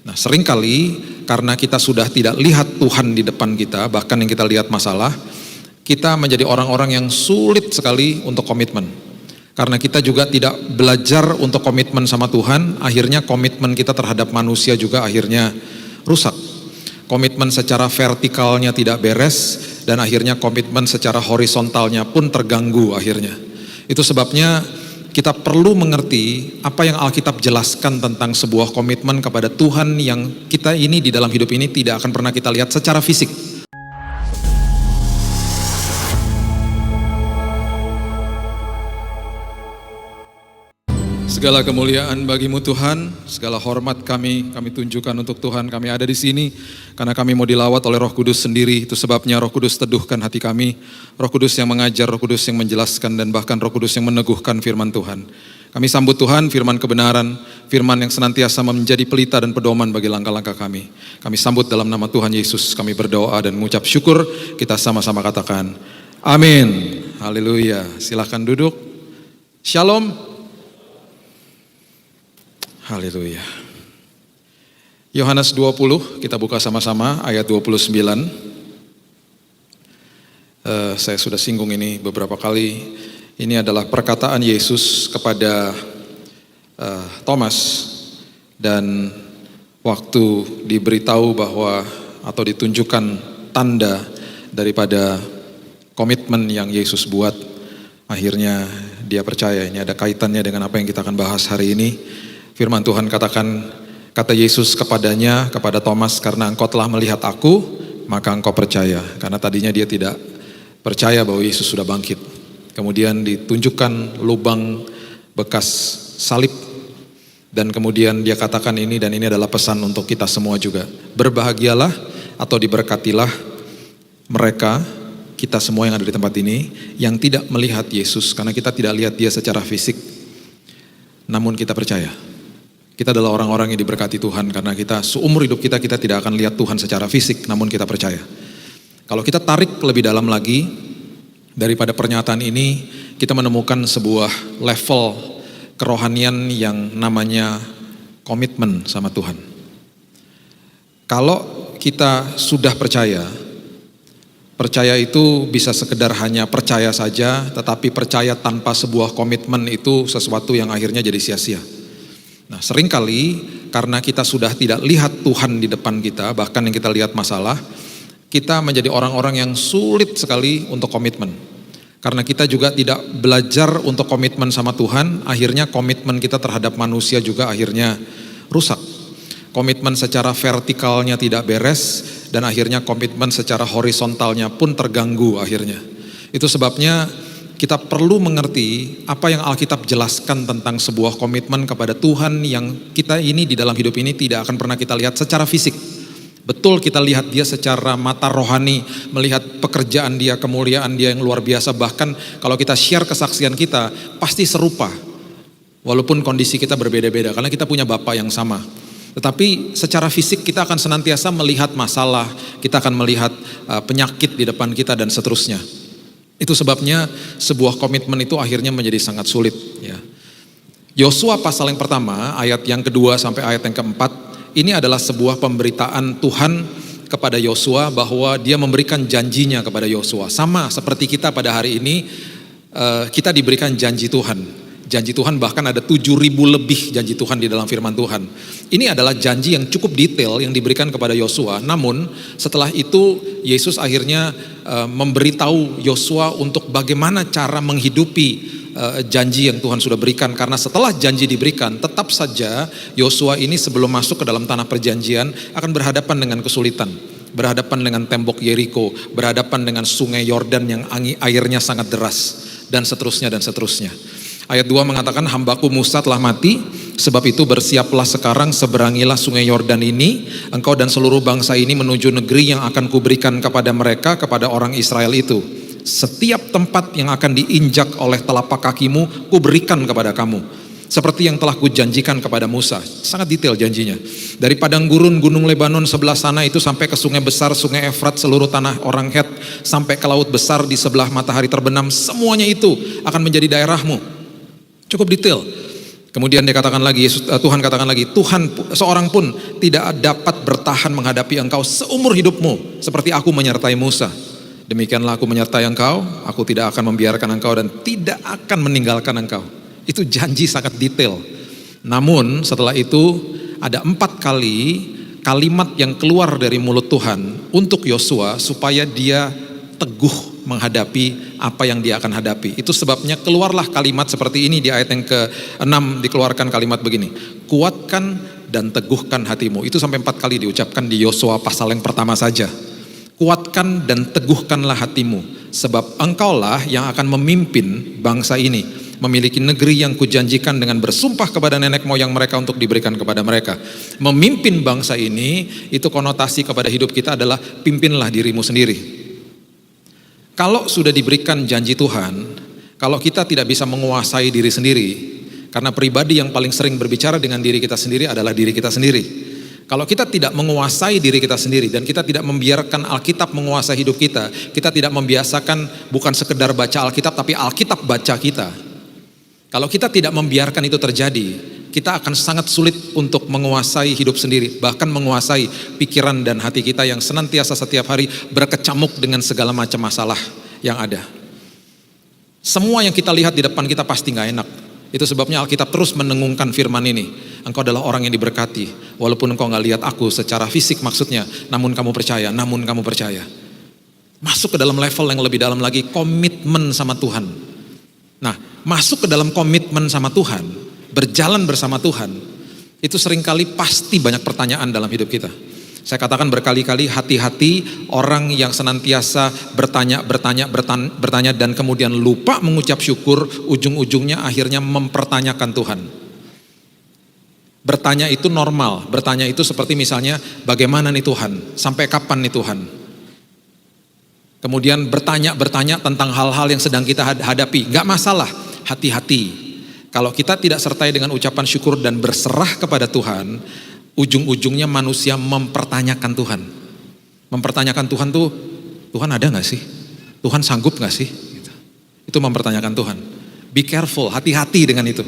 Nah, seringkali karena kita sudah tidak lihat Tuhan di depan kita, bahkan yang kita lihat masalah, kita menjadi orang-orang yang sulit sekali untuk komitmen. Karena kita juga tidak belajar untuk komitmen sama Tuhan, akhirnya komitmen kita terhadap manusia juga akhirnya rusak. Komitmen secara vertikalnya tidak beres, dan akhirnya komitmen secara horizontalnya pun terganggu akhirnya. Itu sebabnya kita perlu mengerti apa yang Alkitab jelaskan tentang sebuah komitmen kepada Tuhan yang kita ini di dalam hidup ini tidak akan pernah kita lihat secara fisik. Segala kemuliaan bagimu Tuhan, segala hormat kami tunjukkan untuk Tuhan. Kami ada di sini karena kami mau dilawat oleh Roh Kudus sendiri. Itu sebabnya Roh Kudus teduhkan hati kami. Roh Kudus yang mengajar, Roh Kudus yang menjelaskan, dan bahkan Roh Kudus yang meneguhkan firman Tuhan. Kami sambut Tuhan, firman kebenaran, firman yang senantiasa menjadi pelita dan pedoman bagi langkah-langkah kami. Kami sambut dalam nama Tuhan Yesus. Kami berdoa dan mengucap syukur. Kita sama-sama katakan, amin. Haleluya. Silakan duduk. Shalom. Haleluya. Yohanes 20, kita buka sama-sama ayat 29. Saya sudah singgung ini beberapa kali. Ini adalah perkataan Yesus kepada Thomas, dan waktu diberitahu bahwa atau ditunjukkan tanda daripada komitmen yang Yesus buat, akhirnya dia percaya. Ini ada kaitannya dengan apa yang kita akan bahas hari ini. Firman Tuhan katakan, kata Yesus kepadanya, kepada Thomas, karena engkau telah melihat aku, maka engkau percaya. Karena tadinya dia tidak percaya bahwa Yesus sudah bangkit. Kemudian ditunjukkan lubang bekas salib, dan kemudian dia katakan ini, dan ini adalah pesan untuk kita semua juga. Berbahagialah atau diberkatilah mereka, kita semua yang ada di tempat ini, yang tidak melihat Yesus, karena kita tidak lihat dia secara fisik, namun kita percaya. Kita adalah orang-orang yang diberkati Tuhan karena kita seumur hidup kita tidak akan lihat Tuhan secara fisik, namun kita percaya. Kalau kita tarik lebih dalam lagi daripada pernyataan ini, kita menemukan sebuah level kerohanian yang namanya komitmen sama Tuhan. Kalau kita sudah percaya itu bisa sekedar hanya percaya saja, tetapi percaya tanpa sebuah komitmen itu sesuatu yang akhirnya jadi sia-sia. Nah, seringkali karena kita sudah tidak lihat Tuhan di depan kita, bahkan yang kita lihat masalah, kita menjadi orang-orang yang sulit sekali untuk komitmen. Karena kita juga tidak belajar untuk komitmen sama Tuhan, akhirnya komitmen kita terhadap manusia juga akhirnya rusak. Komitmen secara vertikalnya tidak beres, dan akhirnya komitmen secara horizontalnya pun terganggu akhirnya. Itu sebabnya kita perlu mengerti apa yang Alkitab jelaskan tentang sebuah komitmen kepada Tuhan yang kita ini di dalam hidup ini tidak akan pernah kita lihat secara fisik. Betul, kita lihat dia secara mata rohani, melihat pekerjaan dia, kemuliaan dia yang luar biasa. Bahkan kalau kita share kesaksian kita, pasti serupa. Walaupun kondisi kita berbeda-beda, karena kita punya Bapa yang sama. Tetapi secara fisik kita akan senantiasa melihat masalah, kita akan melihat penyakit di depan kita dan seterusnya. Itu sebabnya sebuah komitmen itu akhirnya menjadi sangat sulit. Ya. Yosua pasal yang pertama, ayat yang kedua sampai ayat yang keempat, ini adalah sebuah pemberitaan Tuhan kepada Yosua bahwa dia memberikan janjinya kepada Yosua. Sama seperti kita pada hari ini, kita diberikan janji Tuhan. Janji Tuhan bahkan ada 7.000 lebih janji Tuhan di dalam firman Tuhan. Ini adalah janji yang cukup detail yang diberikan kepada Yosua. Namun setelah itu Yesus akhirnya memberitahu Yosua untuk bagaimana cara menghidupi janji yang Tuhan sudah berikan. Karena setelah janji diberikan, tetap saja Yosua ini sebelum masuk ke dalam tanah perjanjian akan berhadapan dengan kesulitan. Berhadapan dengan tembok Yeriko, berhadapan dengan sungai Yordan yang airnya sangat deras, dan seterusnya dan seterusnya. Ayat 2 mengatakan, hambaku Musa telah mati, sebab itu bersiaplah sekarang, seberangilah sungai Yordan ini, engkau dan seluruh bangsa ini menuju negeri yang akan kuberikan kepada mereka, kepada orang Israel itu. Setiap tempat yang akan diinjak oleh telapak kakimu, kuberikan kepada kamu. Seperti yang telah kujanjikan kepada Musa. Sangat detail janjinya. Dari padang gurun gunung Lebanon sebelah sana itu sampai ke sungai besar, sungai Efrat, seluruh tanah orang Het, sampai ke laut besar di sebelah matahari terbenam, semuanya itu akan menjadi daerahmu. Cukup detail. Kemudian Tuhan katakan lagi, Tuhan seorang pun tidak dapat bertahan menghadapi engkau seumur hidupmu, seperti aku menyertai Musa. Demikianlah aku menyertai engkau, aku tidak akan membiarkan engkau dan tidak akan meninggalkan engkau. Itu janji sangat detail. Namun setelah itu ada 4 kali kalimat yang keluar dari mulut Tuhan untuk Yosua supaya dia teguh menghadapi apa yang dia akan hadapi. Itu sebabnya keluarlah kalimat seperti ini di ayat yang ke-6 dikeluarkan kalimat begini. Kuatkan dan teguhkan hatimu. Itu sampai 4 kali diucapkan di Yosua pasal yang pertama saja. Kuatkan dan teguhkanlah hatimu, sebab engkaulah yang akan memimpin bangsa ini, memiliki negeri yang kujanjikan dengan bersumpah kepada nenek moyang mereka untuk diberikan kepada mereka. Memimpin bangsa ini, itu konotasi kepada hidup kita adalah pimpinlah dirimu sendiri. Kalau sudah diberikan janji Tuhan, kalau kita tidak bisa menguasai diri sendiri, karena pribadi yang paling sering berbicara dengan diri kita sendiri adalah diri kita sendiri. Kalau kita tidak menguasai diri kita sendiri dan kita tidak membiarkan Alkitab menguasai hidup kita tidak membiasakan bukan sekedar baca Alkitab tapi Alkitab baca kita. Kalau kita tidak membiarkan itu terjadi, kita akan sangat sulit untuk menguasai hidup sendiri, bahkan menguasai pikiran dan hati kita yang senantiasa setiap hari berkecamuk dengan segala macam masalah yang ada. Semua yang kita lihat di depan kita pasti gak enak. Itu sebabnya Alkitab terus menengungkan firman ini. Engkau adalah orang yang diberkati, walaupun engkau gak lihat aku secara fisik maksudnya, namun kamu percaya. Masuk ke dalam level yang lebih dalam lagi, komitmen sama Tuhan. Nah, masuk ke dalam komitmen sama Tuhan, berjalan bersama Tuhan, itu seringkali pasti banyak pertanyaan dalam hidup kita. Saya katakan berkali-kali, hati-hati orang yang senantiasa bertanya dan kemudian lupa mengucap syukur, ujung-ujungnya akhirnya mempertanyakan Tuhan. Bertanya itu normal, bertanya itu seperti misalnya, bagaimana nih Tuhan, sampai kapan nih Tuhan? Kemudian bertanya tentang hal-hal yang sedang kita hadapi, gak masalah, hati-hati. Kalau kita tidak sertai dengan ucapan syukur dan berserah kepada Tuhan, ujung-ujungnya manusia mempertanyakan Tuhan. Mempertanyakan Tuhan tuh, Tuhan ada gak sih? Tuhan sanggup gak sih? Itu mempertanyakan Tuhan. Be careful, hati-hati dengan itu.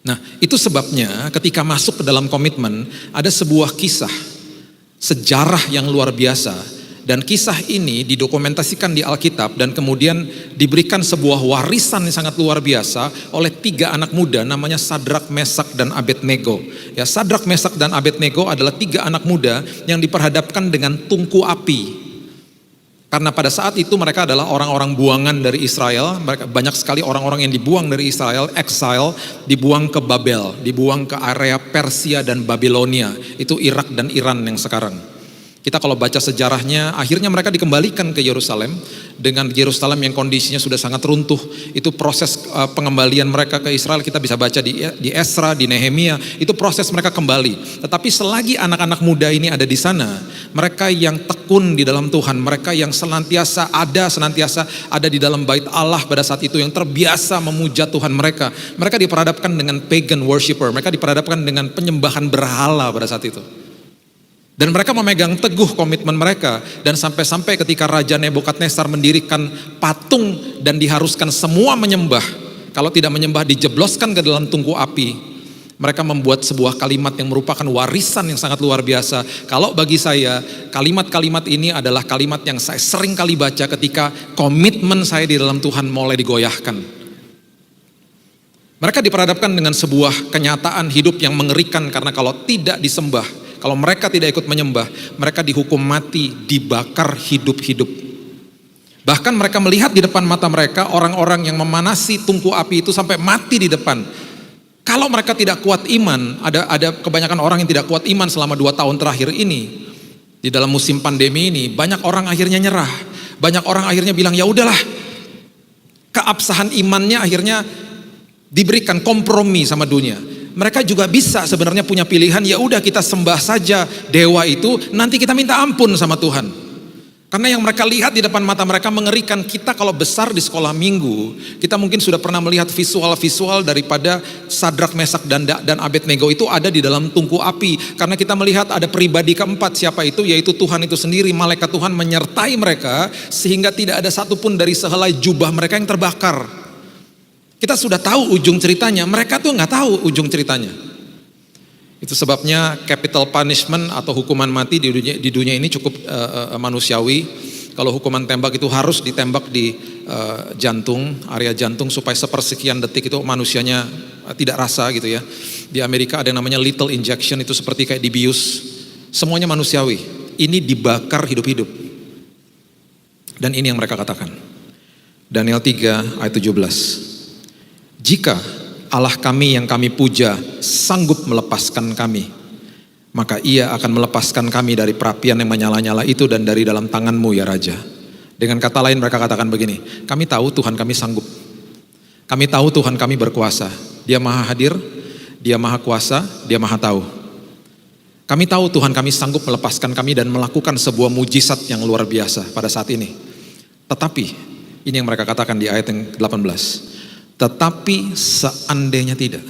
Nah, itu sebabnya ketika masuk ke dalam komitmen, ada sebuah kisah, sejarah yang luar biasa. Dan kisah ini didokumentasikan di Alkitab dan kemudian diberikan sebuah warisan yang sangat luar biasa oleh 3 anak muda namanya Sadrak, Mesak, dan Abednego. Ya, Sadrak, Mesak, dan Abednego adalah 3 anak muda yang diperhadapkan dengan tungku api. Karena pada saat itu mereka adalah orang-orang buangan dari Israel. Banyak sekali orang-orang yang dibuang dari Israel, exile, dibuang ke Babel, dibuang ke area Persia dan Babilonia. Itu Irak dan Iran yang sekarang. Kita kalau baca sejarahnya, akhirnya mereka dikembalikan ke Yerusalem dengan Yerusalem yang kondisinya sudah sangat runtuh. Itu proses pengembalian mereka ke Israel kita bisa baca di Esra, di Nehemia. Itu proses mereka kembali. Tetapi selagi anak-anak muda ini ada di sana, mereka yang tekun di dalam Tuhan, mereka yang senantiasa ada di dalam bait Allah pada saat itu, yang terbiasa memuja Tuhan mereka diperhadapkan dengan pagan worshiper, mereka diperhadapkan dengan penyembahan berhala pada saat itu. Dan mereka memegang teguh komitmen mereka. Dan sampai-sampai ketika Raja Nebukadnezar mendirikan patung dan diharuskan semua menyembah. Kalau tidak menyembah dijebloskan ke dalam tungku api. Mereka membuat sebuah kalimat yang merupakan warisan yang sangat luar biasa. Kalau bagi saya, kalimat-kalimat ini adalah kalimat yang saya sering kali baca ketika komitmen saya di dalam Tuhan mulai digoyahkan. Mereka diperhadapkan dengan sebuah kenyataan hidup yang mengerikan karena kalau tidak disembah, kalau mereka tidak ikut menyembah, mereka dihukum mati, dibakar hidup-hidup. Bahkan mereka melihat di depan mata mereka orang-orang yang memanasi tungku api itu sampai mati di depan. Kalau mereka tidak kuat iman, ada kebanyakan orang yang tidak kuat iman selama 2 tahun terakhir ini. Di dalam musim pandemi ini, banyak orang akhirnya nyerah. Banyak orang akhirnya bilang, ya udahlah. Keabsahan imannya akhirnya diberikan kompromi sama dunia. Mereka juga bisa sebenarnya punya pilihan, ya udah kita sembah saja dewa itu, nanti kita minta ampun sama Tuhan. Karena yang mereka lihat di depan mata mereka mengerikan. Kita kalau besar di sekolah minggu, kita mungkin sudah pernah melihat visual-visual daripada Sadrak, Mesak, dan Abednego itu ada di dalam tungku api. Karena kita melihat ada pribadi keempat, siapa itu? Yaitu Tuhan itu sendiri, malaikat Tuhan menyertai mereka sehingga tidak ada satupun dari sehelai jubah mereka yang terbakar. Kita sudah tahu ujung ceritanya, mereka tuh nggak tahu ujung ceritanya. Itu sebabnya capital punishment atau hukuman mati di dunia ini cukup manusiawi. Kalau hukuman tembak itu harus ditembak di jantung, area jantung supaya sepersekian detik itu manusianya tidak rasa gitu ya. Di Amerika ada yang namanya lethal injection, itu seperti kayak dibius. Semuanya manusiawi. Ini dibakar hidup-hidup. Dan ini yang mereka katakan. Daniel 3 ayat 17. Jika Allah kami yang kami puja sanggup melepaskan kami, maka ia akan melepaskan kami dari perapian yang menyala-nyala itu dan dari dalam tanganmu ya Raja. Dengan kata lain mereka katakan begini, kami tahu Tuhan kami sanggup. Kami tahu Tuhan kami berkuasa. Dia maha hadir, dia maha kuasa, dia maha tahu. Kami tahu Tuhan kami sanggup melepaskan kami dan melakukan sebuah mujizat yang luar biasa pada saat ini. Tetapi, ini yang mereka katakan di ayat yang 18. Tetapi seandainya tidak.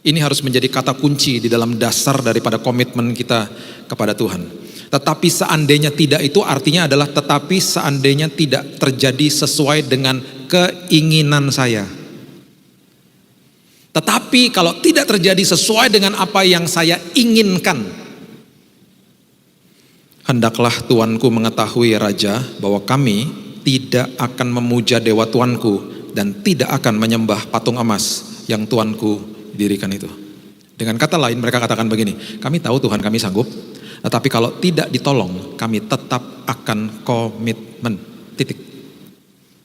Ini harus menjadi kata kunci di dalam dasar daripada komitmen kita kepada Tuhan. Tetapi seandainya tidak itu artinya adalah tetapi seandainya tidak terjadi sesuai dengan keinginan saya. Tetapi kalau tidak terjadi sesuai dengan apa yang saya inginkan, hendaklah tuanku mengetahui Raja bahwa kami tidak akan memuja dewa tuanku dan tidak akan menyembah patung emas yang tuanku dirikan itu. Dengan kata lain mereka katakan begini, kami tahu Tuhan kami sanggup, tetapi kalau tidak ditolong kami tetap akan komitmen, titik.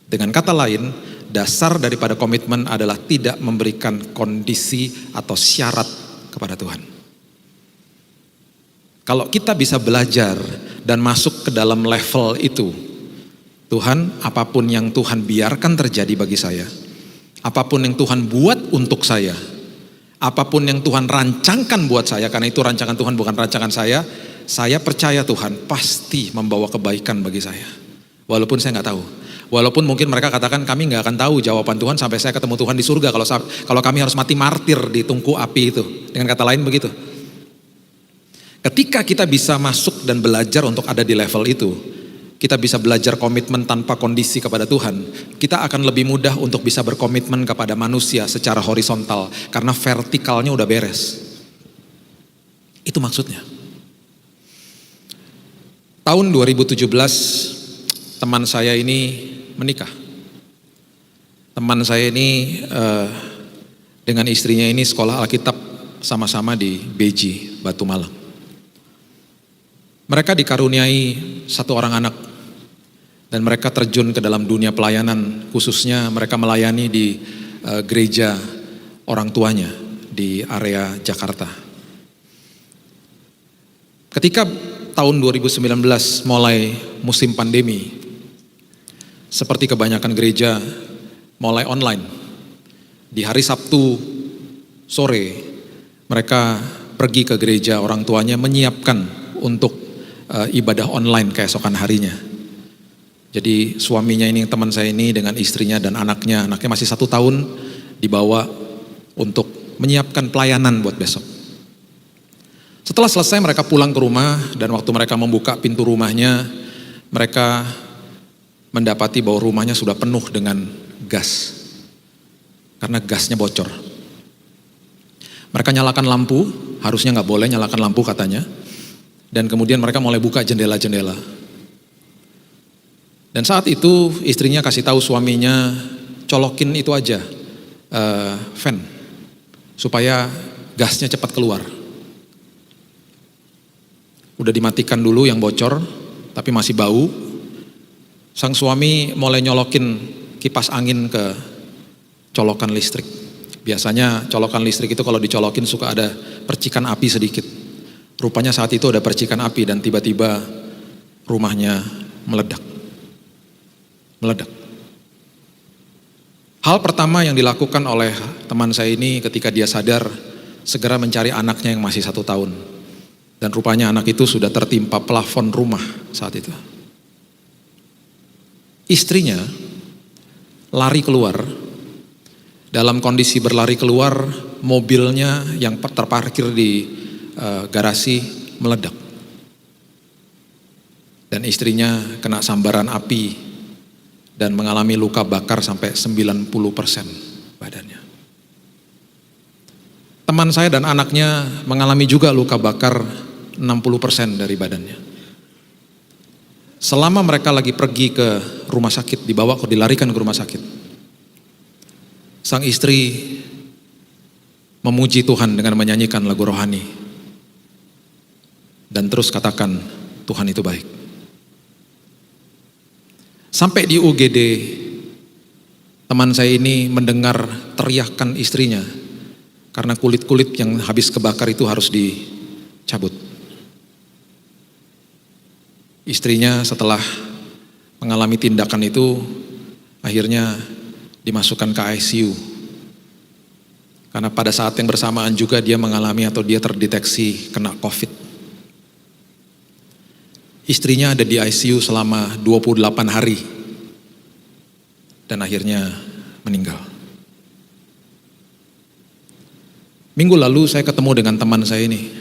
Dengan kata lain, dasar daripada komitmen adalah tidak memberikan kondisi atau syarat kepada Tuhan. Kalau kita bisa belajar dan masuk ke dalam level itu, Tuhan, apapun yang Tuhan biarkan terjadi bagi saya, apapun yang Tuhan buat untuk saya, apapun yang Tuhan rancangkan buat saya, karena itu rancangan Tuhan bukan rancangan saya percaya Tuhan pasti membawa kebaikan bagi saya. Walaupun saya nggak tahu. Walaupun mungkin mereka katakan kami nggak akan tahu jawaban Tuhan sampai saya ketemu Tuhan di surga kalau kami harus mati martir di tungku api itu. Dengan kata lain begitu. Ketika kita bisa masuk dan belajar untuk ada di level itu, kita bisa belajar komitmen tanpa kondisi kepada Tuhan, kita akan lebih mudah untuk bisa berkomitmen kepada manusia secara horizontal karena vertikalnya udah beres. Itu maksudnya. Tahun 2017 teman saya ini menikah. Teman saya ini dengan istrinya ini sekolah Alkitab sama-sama di BJ, Batu Malang. Mereka dikaruniai satu orang anak dan mereka terjun ke dalam dunia pelayanan, khususnya mereka melayani di gereja orang tuanya di area Jakarta. Ketika tahun 2019 mulai musim pandemi, seperti kebanyakan gereja mulai online. Di hari Sabtu sore mereka pergi ke gereja orang tuanya menyiapkan untuk ibadah online keesokan harinya. Jadi suaminya ini, teman saya ini dengan istrinya dan anaknya masih 1 tahun dibawa untuk menyiapkan pelayanan buat besok. Setelah selesai mereka pulang ke rumah dan waktu mereka membuka pintu rumahnya, mereka mendapati bahwa rumahnya sudah penuh dengan gas. Karena gasnya bocor. Mereka nyalakan lampu, harusnya nggak boleh nyalakan lampu katanya. Dan kemudian mereka mulai buka jendela-jendela. Dan saat itu istrinya kasih tahu suaminya, colokin itu aja, fan. Supaya gasnya cepat keluar. Udah dimatikan dulu yang bocor, tapi masih bau. Sang suami mulai nyolokin kipas angin ke colokan listrik. Biasanya colokan listrik itu kalau dicolokin suka ada percikan api sedikit. Rupanya saat itu ada percikan api dan tiba-tiba rumahnya meledak. Hal pertama yang dilakukan oleh teman saya ini ketika dia sadar, segera mencari anaknya yang masih 1 tahun. Dan rupanya anak itu sudah tertimpa plafon rumah saat itu. Istrinya lari keluar, dalam kondisi berlari keluar, mobilnya yang terparkir di garasi meledak. Dan istrinya kena sambaran api dan mengalami luka bakar sampai 90%. badannya. Teman saya dan anaknya mengalami juga luka bakar 60% dari badannya. Selama mereka lagi pergi ke rumah sakit, dilarikan ke rumah sakit, sang istri memuji Tuhan dengan menyanyikan lagu rohani dan terus katakan, Tuhan itu baik. Sampai di UGD, teman saya ini mendengar teriakan istrinya karena kulit-kulit yang habis kebakar itu harus dicabut. Istrinya setelah mengalami tindakan itu akhirnya dimasukkan ke ICU. Karena pada saat yang bersamaan juga dia mengalami atau dia terdeteksi kena COVID. Istrinya ada di ICU selama 28 hari dan akhirnya meninggal. Minggu lalu saya ketemu dengan teman saya ini.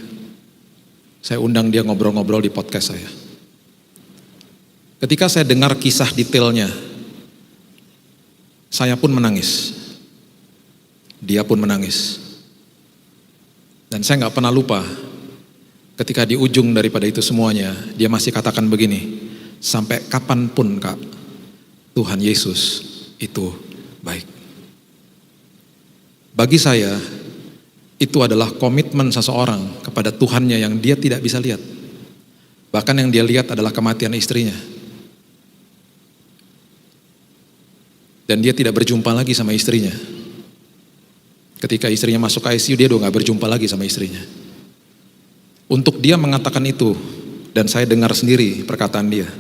Saya undang dia ngobrol-ngobrol di podcast saya. Ketika saya dengar kisah detailnya, saya pun menangis. Dia pun menangis. Dan saya gak pernah lupa ketika di ujung daripada itu semuanya, dia masih katakan begini, sampai kapanpun Kak, Tuhan Yesus itu baik. Bagi saya, itu adalah komitmen seseorang kepada Tuhannya yang dia tidak bisa lihat. Bahkan yang dia lihat adalah kematian istrinya. Dan dia tidak berjumpa lagi sama istrinya. Ketika istrinya masuk ke ICU, dia udah gak berjumpa lagi sama istrinya. Untuk dia mengatakan itu, dan saya dengar sendiri perkataan dia,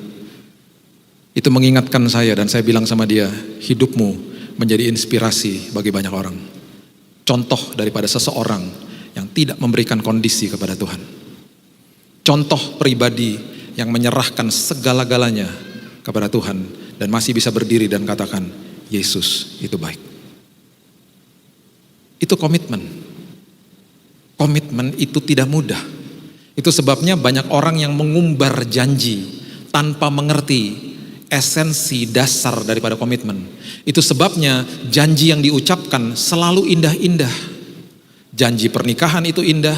itu mengingatkan saya dan saya bilang sama dia, hidupmu menjadi inspirasi bagi banyak orang. Contoh daripada seseorang yang tidak memberikan kondisi kepada Tuhan. Contoh pribadi yang menyerahkan segala-galanya kepada Tuhan dan masih bisa berdiri dan katakan, Yesus itu baik. Itu komitmen. Komitmen itu tidak mudah. Itu sebabnya banyak orang yang mengumbar janji tanpa mengerti esensi dasar daripada komitmen. Itu sebabnya janji yang diucapkan selalu indah-indah. Janji pernikahan itu indah,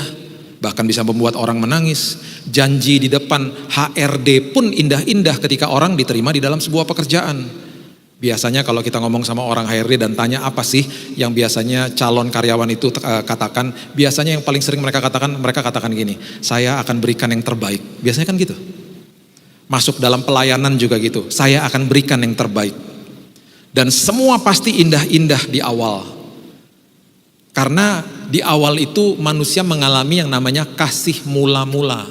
bahkan bisa membuat orang menangis. Janji di depan HRD pun indah-indah ketika orang diterima di dalam sebuah pekerjaan. Biasanya kalau kita ngomong sama orang HRD dan tanya apa sih yang biasanya calon karyawan itu katakan, biasanya yang paling sering mereka katakan gini, saya akan berikan yang terbaik. Biasanya kan gitu. Masuk dalam pelayanan juga gitu, saya akan berikan yang terbaik. Dan semua pasti indah-indah di awal. Karena di awal itu manusia mengalami yang namanya kasih mula-mula.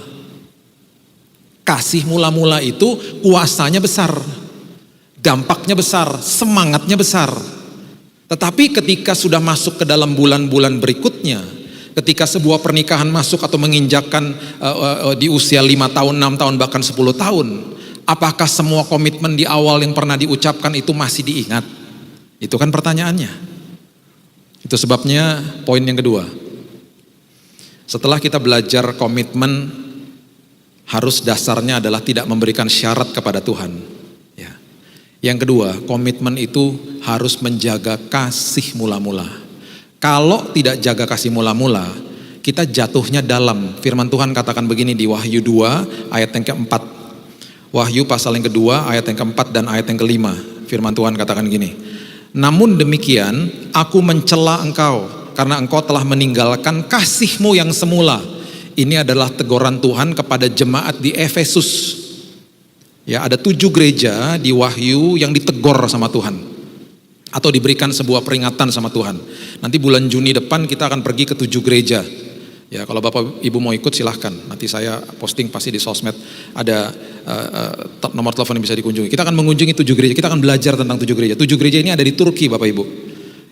Kasih mula-mula itu kuasanya besar. Dampaknya besar, semangatnya besar. Tetapi ketika sudah masuk ke dalam bulan-bulan berikutnya, ketika sebuah pernikahan masuk atau menginjakkan di usia 5 tahun, 6 tahun, bahkan 10 tahun, apakah semua komitmen di awal yang pernah diucapkan itu masih diingat? Itu kan pertanyaannya. Itu sebabnya poin yang kedua. Setelah kita belajar komitmen, harus dasarnya adalah tidak memberikan syarat kepada Tuhan. Yang kedua, komitmen itu harus menjaga kasih mula-mula. Kalau tidak jaga kasih mula-mula, kita jatuhnya dalam. Firman Tuhan katakan begini di Wahyu 2 ayat yang keempat. Wahyu pasal yang kedua ayat yang keempat dan ayat yang kelima. Firman Tuhan katakan gini, namun demikian aku mencela engkau karena engkau telah meninggalkan kasihmu yang semula. Ini adalah teguran Tuhan kepada jemaat di Efesus. Ya, ada 7 gereja di Wahyu yang ditegor sama Tuhan atau diberikan sebuah peringatan sama Tuhan. Nanti bulan Juni depan kita akan pergi ke 7 gereja. Ya, kalau Bapak Ibu mau ikut silahkan. Nanti saya posting pasti di sosmed ada nomor telepon yang bisa dikunjungi. Kita akan mengunjungi 7 gereja. Kita akan belajar tentang 7 gereja. 7 gereja ini ada di Turki, Bapak Ibu.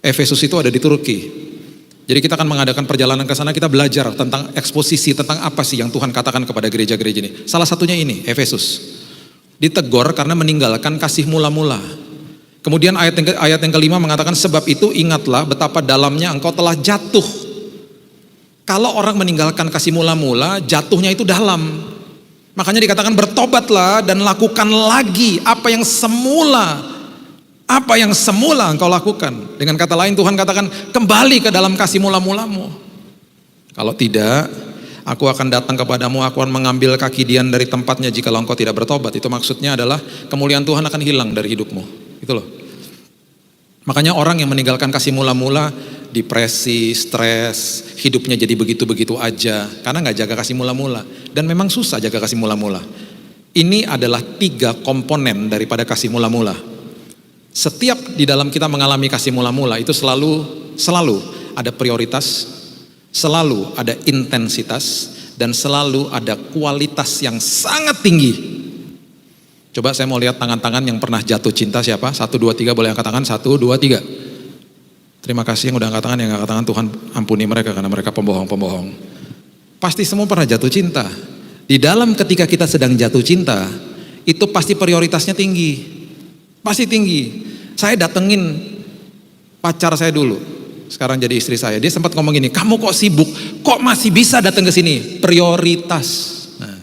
Efesus itu ada di Turki. Jadi kita akan mengadakan perjalanan ke sana, kita belajar tentang eksposisi, tentang apa sih yang Tuhan katakan kepada gereja-gereja ini. Salah satunya ini, Efesus. Ditegur karena meninggalkan kasih mula-mula. Kemudian ayat yang kelima mengatakan, sebab itu ingatlah betapa dalamnya engkau telah jatuh. Kalau orang meninggalkan kasih mula-mula, jatuhnya itu dalam. Makanya dikatakan bertobatlah dan lakukan lagi apa yang semula Apa yang semula engkau lakukan. Dengan kata lain Tuhan katakan, kembali ke dalam kasih mula-mulamu. Kalau tidak, aku akan datang kepadamu, aku akan mengambil kaki Dian dari tempatnya jikalau engkau tidak bertobat. Itu maksudnya adalah kemuliaan Tuhan akan hilang dari hidupmu. Itu loh. Makanya orang yang meninggalkan kasih mula-mula, depresi, stres, hidupnya jadi begitu-begitu aja. Karena gak jaga kasih mula-mula. Dan memang susah jaga kasih mula-mula. Ini adalah 3 komponen daripada kasih mula-mula. Setiap di dalam kita mengalami kasih mula-mula itu selalu ada prioritas, selalu ada intensitas, dan selalu ada kualitas yang sangat tinggi. Coba saya mau lihat tangan-tangan yang pernah jatuh cinta siapa? 1, 2, 3 boleh angkat tangan. 1, 2, 3. Terima kasih yang udah angkat tangan, yang angkat tangan Tuhan ampuni mereka karena mereka pembohong-pembohong. Pasti semua pernah jatuh cinta. Di dalam ketika kita sedang jatuh cinta, itu pasti prioritasnya tinggi. Pasti tinggi. Saya datengin pacar saya dulu, sekarang jadi istri saya. Dia sempat ngomong gini, kamu kok sibuk, kok masih bisa datang ke sini? Prioritas. Nah.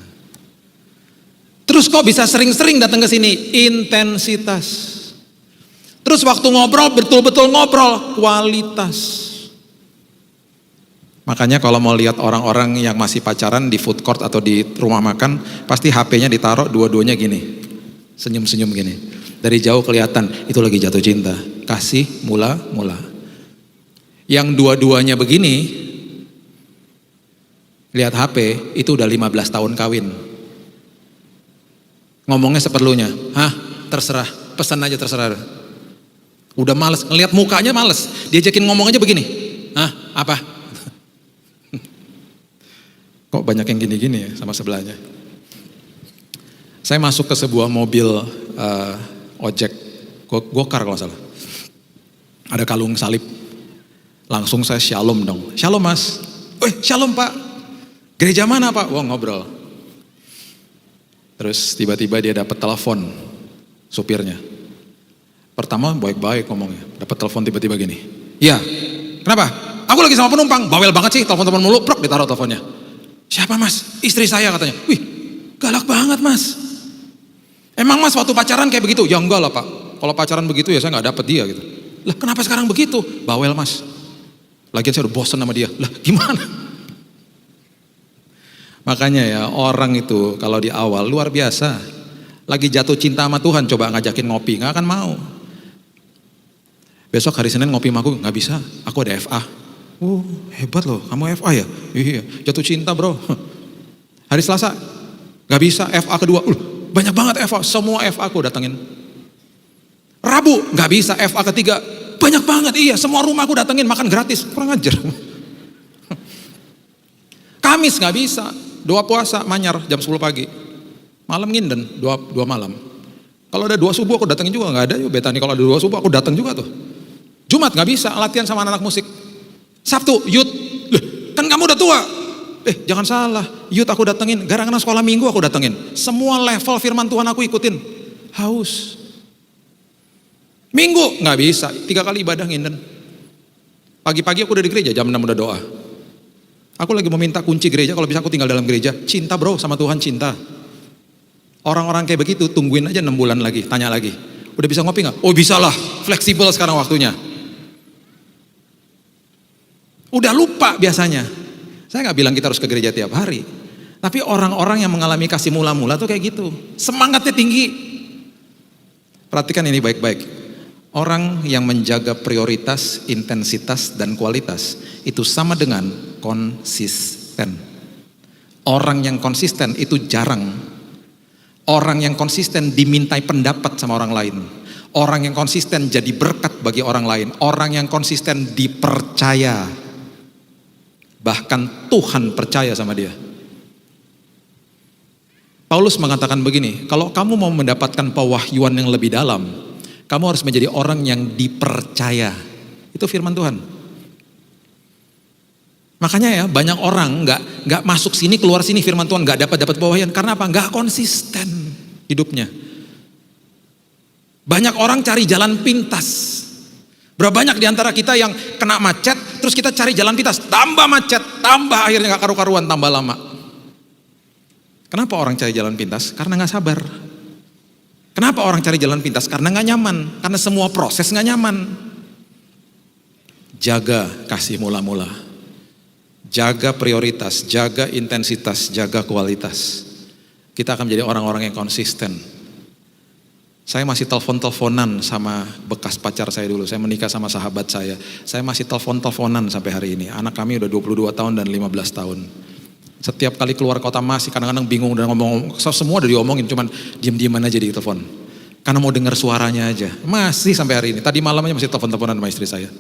Terus kok bisa sering-sering datang ke sini? Intensitas. Terus waktu ngobrol, betul-betul ngobrol, kualitas. Makanya kalau mau lihat orang-orang yang masih pacaran di food court atau di rumah makan, pasti HP-nya ditaruh dua-duanya gini, senyum-senyum gini. Dari jauh kelihatan itu lagi jatuh cinta. Kasih mula-mula. Yang dua-duanya begini, lihat HP, itu udah 15 tahun kawin. Ngomongnya seperlunya. Hah, terserah, pesan aja terserah. Udah males, ngelihat mukanya males. Diajakin ngomong aja begini. Hah, apa? Kok banyak yang gini-gini ya sama sebelahnya. Saya masuk ke sebuah mobil ojek, gokar kalau salah. Ada kalung salib. Langsung saya shalom dong. Shalom mas. Shalom pak. Gereja mana pak? Wah ngobrol. Terus tiba-tiba dia dapat telepon supirnya. Pertama baik-baik ngomongnya. Dapat telepon tiba-tiba gini. Iya. Kenapa? Aku lagi sama penumpang. Bawel banget sih telepon-telepon mulu. Prok ditaruh teleponnya. Siapa mas? Istri saya katanya. Wih galak banget mas. Emang mas waktu pacaran kayak begitu? Ya enggak lah pak. Kalau pacaran begitu ya saya gak dapet dia gitu. Lah kenapa sekarang begitu? Bawel mas. Lagian saya udah bosen sama dia. Lah gimana? Makanya ya orang itu kalau di awal luar biasa. Lagi jatuh cinta sama Tuhan coba ngajakin ngopi. Gak akan mau. Besok hari Senin ngopi sama aku. Gak bisa. Aku ada FA. Hebat loh. Kamu FA ya? Iya. Jatuh cinta bro. Hari Selasa. Gak bisa. FA kedua. Banyak banget FA, semua FA aku datengin. Rabu, gak bisa, FA ketiga, banyak banget, iya, semua rumah aku datengin, makan gratis, kurang ajar. Kamis gak bisa, doa puasa, manyar, jam 10 pagi. Malam nginden, dua malam. Kalau ada 2 subuh aku datengin juga, gak ada yuk Betani, kalau ada 2 subuh aku dateng juga tuh. Jumat gak bisa, latihan sama anak musik. Sabtu, youth, kan kamu udah tua. Jangan salah, youth aku datengin, gara-gara sekolah minggu aku datengin. Semua level firman Tuhan aku ikutin. Haus. Minggu, gak bisa, 3 kali ibadah nginden. Pagi-pagi aku udah di gereja, jam 6 udah doa. Aku lagi meminta kunci gereja, kalau bisa aku tinggal dalam gereja. Cinta bro, sama Tuhan cinta. Orang-orang kayak begitu, tungguin aja 6 bulan lagi, tanya lagi. Udah bisa ngopi gak? Oh bisa lah, fleksibel sekarang waktunya. Udah lupa biasanya. Saya gak bilang kita harus ke gereja tiap hari. Tapi orang-orang yang mengalami kasih mula-mula tuh kayak gitu. Semangatnya tinggi. Perhatikan ini baik-baik. Orang yang menjaga prioritas, intensitas, dan kualitas. Itu sama dengan konsisten. Orang yang konsisten itu jarang. Orang yang konsisten dimintai pendapat sama orang lain. Orang yang konsisten jadi berkat bagi orang lain. Orang yang konsisten dipercaya. Bahkan Tuhan percaya sama dia. Paulus mengatakan begini, kalau kamu mau mendapatkan pewahyuan yang lebih dalam, kamu harus menjadi orang yang dipercaya. Itu firman Tuhan. Makanya ya banyak orang nggak masuk sini keluar sini firman Tuhan nggak dapat pewahyuan karena apa? Nggak konsisten hidupnya. Banyak orang cari jalan pintas. Berapa banyak diantara kita yang kena macet, terus kita cari jalan pintas, tambah macet, tambah akhirnya gak karu-karuan, tambah lama. Kenapa orang cari jalan pintas? Karena gak sabar. Kenapa orang cari jalan pintas? Karena gak nyaman, karena semua proses gak nyaman. Jaga kasih mula-mula, jaga prioritas, jaga intensitas, jaga kualitas. Kita akan menjadi orang-orang yang konsisten. Saya masih telepon-teleponan sama bekas pacar saya dulu. Saya menikah sama sahabat saya. Saya masih telepon-teleponan sampai hari ini. Anak kami udah 22 tahun dan 15 tahun. Setiap kali keluar kota masih kadang-kadang bingung dan ngomong. Semua udah diomongin, cuman diem-dieman aja di telepon. Karena mau dengar suaranya aja. Masih sampai hari ini. Tadi malamnya masih telepon-teleponan sama istri saya.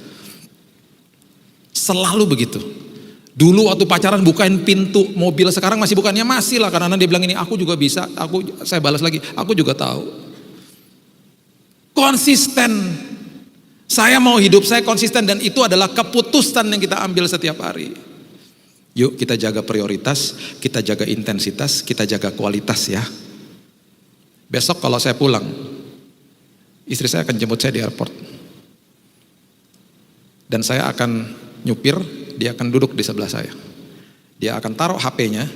Selalu begitu. Dulu waktu pacaran bukain pintu mobil, sekarang masih bukannya masih lah. Karena dia bilang ini, aku juga bisa. Saya balas lagi, aku juga tahu. Konsisten. Saya mau hidup saya konsisten, dan itu adalah keputusan yang kita ambil setiap hari. Yuk kita jaga prioritas, kita jaga intensitas, kita jaga kualitas ya. Besok kalau saya pulang, istri saya akan jemput saya di airport. Dan saya akan nyupir, dia akan duduk di sebelah saya. Dia akan taruh HP-nya,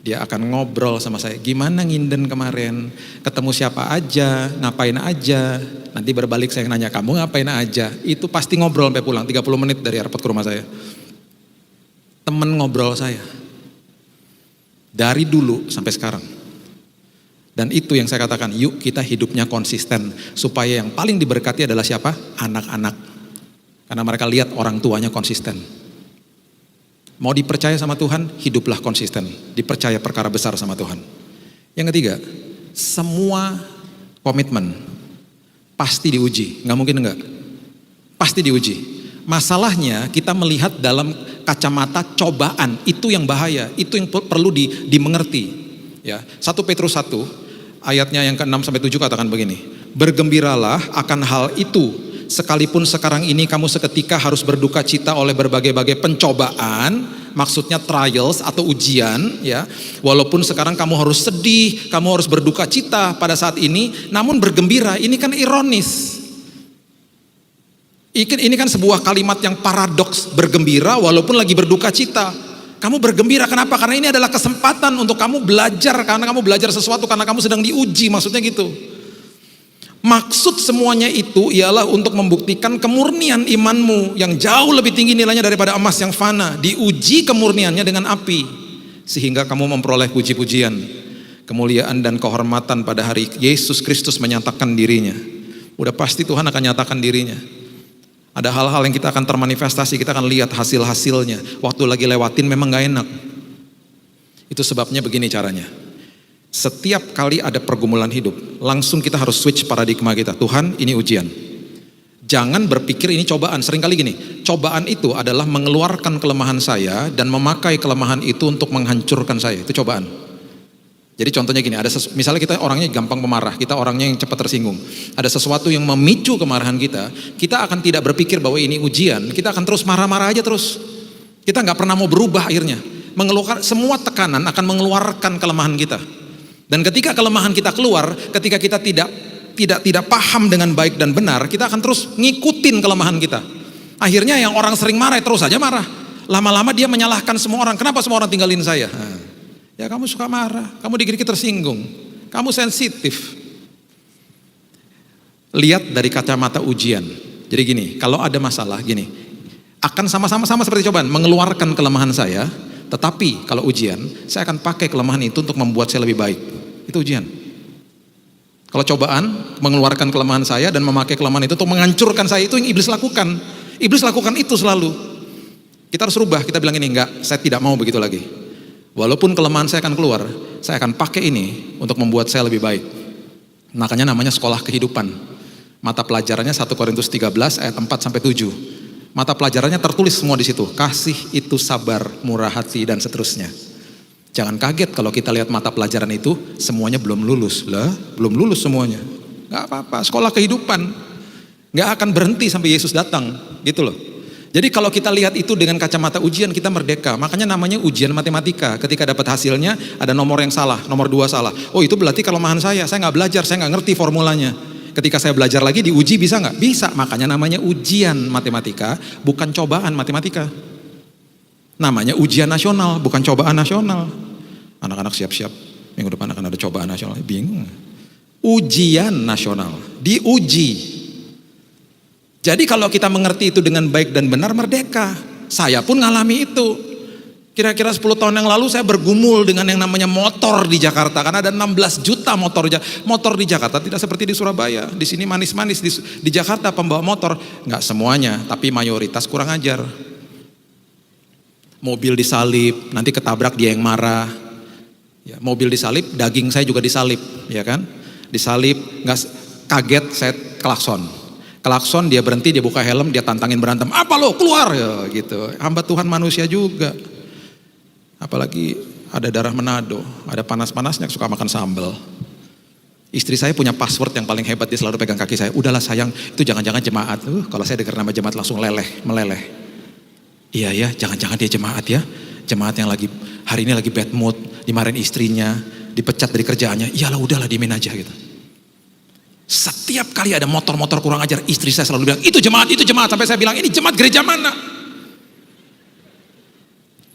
dia akan ngobrol sama saya. Gimana nginden kemarin? Ketemu siapa aja? Ngapain aja? Nanti berbalik saya nanya, kamu ngapain aja? Itu pasti ngobrol sampai pulang, 30 menit dari airport ke rumah saya. Temen ngobrol saya. Dari dulu sampai sekarang. Dan itu yang saya katakan, yuk kita hidupnya konsisten. Supaya yang paling diberkati adalah siapa? Anak-anak. Karena mereka lihat orang tuanya konsisten. Mau dipercaya sama Tuhan, hiduplah konsisten. Dipercaya perkara besar sama Tuhan. Yang ketiga, semua komitmen pasti diuji. Gak mungkin enggak. Pasti diuji. Masalahnya kita melihat dalam kacamata cobaan. Itu yang bahaya. Itu yang perlu dimengerti. Ya, 1 Petrus 1 ayatnya yang ke-6 sampai 7 katakan begini. Bergembiralah akan hal itu. Sekalipun sekarang ini kamu seketika harus berduka cita oleh berbagai-bagai pencobaan, maksudnya trials atau ujian ya. Walaupun sekarang kamu harus sedih, kamu harus berduka cita pada saat ini, namun bergembira. Ini kan ironis. Ini kan sebuah kalimat yang paradoks, bergembira walaupun lagi berduka cita. Kamu bergembira kenapa? Karena ini adalah kesempatan untuk kamu belajar, karena kamu belajar sesuatu, karena kamu sedang diuji, maksudnya gitu. Maksud semuanya itu ialah untuk membuktikan kemurnian imanmu yang jauh lebih tinggi nilainya daripada emas yang fana. Diuji kemurniannya dengan api, sehingga kamu memperoleh puji-pujian, kemuliaan dan kehormatan pada hari Yesus Kristus menyatakan dirinya. Udah pasti Tuhan akan nyatakan dirinya. Ada hal-hal yang kita akan termanifestasi, kita akan lihat hasil-hasilnya. Waktu lagi lewatin memang gak enak. Itu sebabnya begini caranya. Setiap kali ada pergumulan hidup, langsung kita harus switch paradigma kita. Tuhan, ini ujian. Jangan berpikir ini cobaan. Seringkali gini, cobaan itu adalah mengeluarkan kelemahan saya dan memakai kelemahan itu untuk menghancurkan saya. Itu cobaan. Jadi contohnya gini, misalnya kita orangnya gampang pemarah, kita orangnya yang cepat tersinggung. Ada sesuatu yang memicu kemarahan kita akan tidak berpikir bahwa ini ujian, kita akan terus marah-marah aja terus. Kita nggak pernah mau berubah akhirnya. Mengeluarkan semua tekanan akan mengeluarkan kelemahan kita. Dan ketika kelemahan kita keluar, ketika kita tidak paham dengan baik dan benar, kita akan terus ngikutin kelemahan kita. Akhirnya yang orang sering marah terus saja marah. Lama-lama dia menyalahkan semua orang. Kenapa semua orang tinggalin saya? Ya kamu suka marah, kamu dikit-dikit tersinggung, kamu sensitif. Lihat dari kacamata ujian. Jadi gini, kalau ada masalah gini, akan sama-sama seperti cobaan, mengeluarkan kelemahan saya. Tetapi kalau ujian, saya akan pakai kelemahan itu untuk membuat saya lebih baik. Itu ujian. Kalau cobaan, mengeluarkan kelemahan saya dan memakai kelemahan itu untuk menghancurkan saya, itu yang iblis lakukan. Iblis lakukan itu selalu. Kita harus rubah, kita bilang ini, enggak, saya tidak mau begitu lagi. Walaupun kelemahan saya akan keluar, saya akan pakai ini untuk membuat saya lebih baik. Makanya namanya sekolah kehidupan. Mata pelajarannya 1 Korintus 13 ayat 4 sampai 7. Mata pelajarannya tertulis semua di situ. Kasih itu sabar, murah hati dan seterusnya. Jangan kaget kalau kita lihat mata pelajaran itu semuanya belum lulus. Lah, belum lulus semuanya. Gak apa-apa, sekolah kehidupan. Gak akan berhenti sampai Yesus datang, gitu loh. Jadi kalau kita lihat itu dengan kacamata ujian, kita merdeka. Makanya namanya ujian matematika. Ketika dapat hasilnya ada nomor yang salah, nomor 2 salah. Oh itu berarti kelemahan saya gak belajar, saya gak ngerti formulanya. Ketika saya belajar lagi diuji bisa gak? Bisa, makanya namanya ujian matematika, bukan cobaan matematika. Namanya ujian nasional, bukan cobaan nasional. Anak-anak siap-siap, minggu depan akan ada cobaan nasional, bingung. Ujian nasional, diuji. Jadi kalau kita mengerti itu dengan baik dan benar, merdeka. Saya pun ngalami itu. Kira-kira 10 tahun yang lalu saya bergumul dengan yang namanya motor di Jakarta. Karena ada 16 juta motor di Jakarta, tidak seperti di Surabaya. Di sini manis-manis, di Jakarta pembawa motor. Nggak semuanya, tapi mayoritas kurang ajar. Mobil disalip, nanti ketabrak dia yang marah. Ya, mobil disalip, daging saya juga disalip, ya kan? Disalip, nggak kaget, saya klakson, dia berhenti, dia buka helm, dia tantangin berantem. Apa lo, keluar ya gitu. Hamba Tuhan manusia juga. Apalagi ada darah Manado, ada panas-panasnya suka makan sambal. Istri saya punya password yang paling hebat, dia selalu pegang kaki saya. Udahlah sayang, itu jangan-jangan jemaat. Kalau saya dengar nama jemaat langsung meleleh. Iya ya, jangan-jangan dia jemaat ya. Jemaat yang lagi hari ini lagi bad mood, dimarahin istrinya, dipecat dari kerjaannya. Iyalah udahlah diemin aja gitu. Setiap kali ada motor-motor kurang ajar, istri saya selalu bilang, itu jemaat. Sampai saya bilang, ini jemaat gereja mana?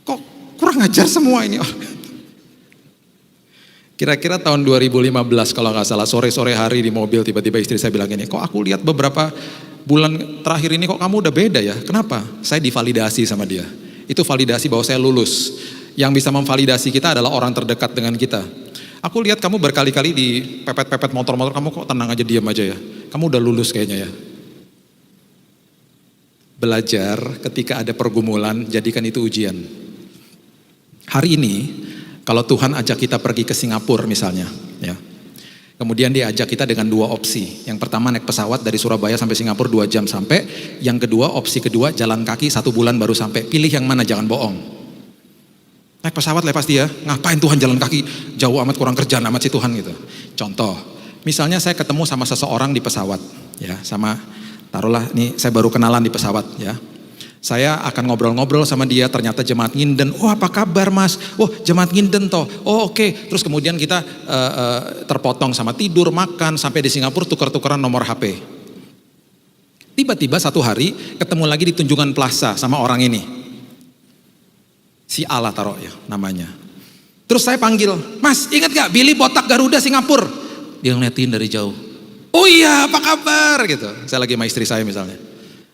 Kok kurang ajar semua ini? Kira-kira tahun 2015 kalau nggak salah, sore-sore hari di mobil tiba-tiba istri saya bilang gini, kok aku lihat beberapa bulan terakhir ini kok kamu udah beda ya? Kenapa? Saya divalidasi sama dia. Itu validasi bahwa saya lulus. Yang bisa memvalidasi kita adalah orang terdekat dengan kita. Aku lihat kamu berkali-kali di pepet-pepet motor-motor, kamu kok tenang aja, diam aja ya. Kamu udah lulus kayaknya ya. Belajar ketika ada pergumulan, jadikan itu ujian. Hari ini, kalau Tuhan ajak kita pergi ke Singapura misalnya, ya. Kemudian dia ajak kita dengan 2 opsi. Yang pertama naik pesawat dari Surabaya sampai Singapura 2 jam sampai. Yang kedua, opsi kedua jalan kaki 1 bulan baru sampai. Pilih yang mana, jangan bohong. Naik pesawat lah pasti ya, ngapain Tuhan jalan kaki, jauh amat, kurang kerjaan amat sih Tuhan gitu. Contoh, misalnya saya ketemu sama seseorang di pesawat, ya, sama taruhlah nih saya baru kenalan di pesawat ya. Saya akan ngobrol-ngobrol sama dia, ternyata jemaat Nginden. Oh apa kabar mas? Oh jemaat Nginden toh. Oh oke. Terus kemudian kita terpotong sama tidur, makan, sampai di Singapura tuker-tukeran nomor HP. Tiba-tiba satu hari ketemu lagi di Tunjungan Plaza sama orang ini. Si Allah taruh ya namanya. Terus saya panggil, mas ingat gak Billy botak Garuda Singapura? Dia ngeliatin dari jauh. Oh iya apa kabar gitu. Saya lagi sama istri saya misalnya.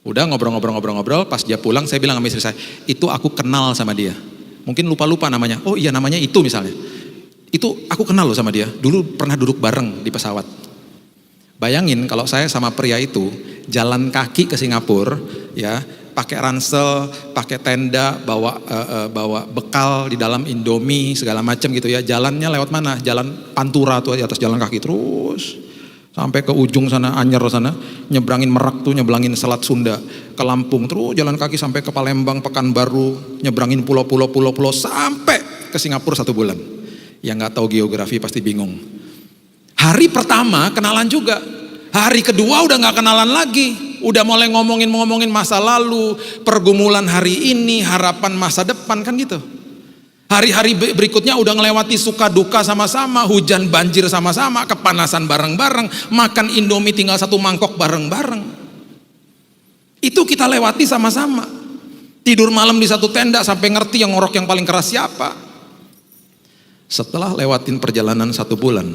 Udah ngobrol-ngobrol, pas dia pulang saya bilang sama istri saya, itu aku kenal sama dia. Mungkin lupa-lupa namanya. Oh iya namanya itu misalnya. Itu aku kenal loh sama dia. Dulu pernah duduk bareng di pesawat. Bayangin kalau saya sama pria itu jalan kaki ke Singapura ya. Pakai ransel, pakai tenda, bawa bekal di dalam Indomie segala macam gitu ya. Jalannya lewat mana? Jalan Pantura tuh di atas jalan kaki terus sampai ke ujung sana Anyer sana, nyebrangin Merak tuh, nyebrangin Selat Sunda, ke Lampung terus jalan kaki sampai ke Palembang, Pekanbaru, nyebrangin pulau sampai ke Singapura 1 bulan. Yang nggak tahu geografi pasti bingung. Hari pertama kenalan juga, hari kedua udah nggak kenalan lagi. Udah mulai ngomongin masa lalu, pergumulan hari ini, harapan masa depan kan gitu. Hari-hari berikutnya udah ngelewati suka duka sama-sama, hujan banjir sama-sama, kepanasan bareng-bareng, makan Indomie tinggal 1 mangkok bareng-bareng. Itu kita lewati sama-sama. Tidur malam di 1 tenda sampai ngerti yang ngorok yang paling keras siapa. Setelah lewatin perjalanan 1 bulan,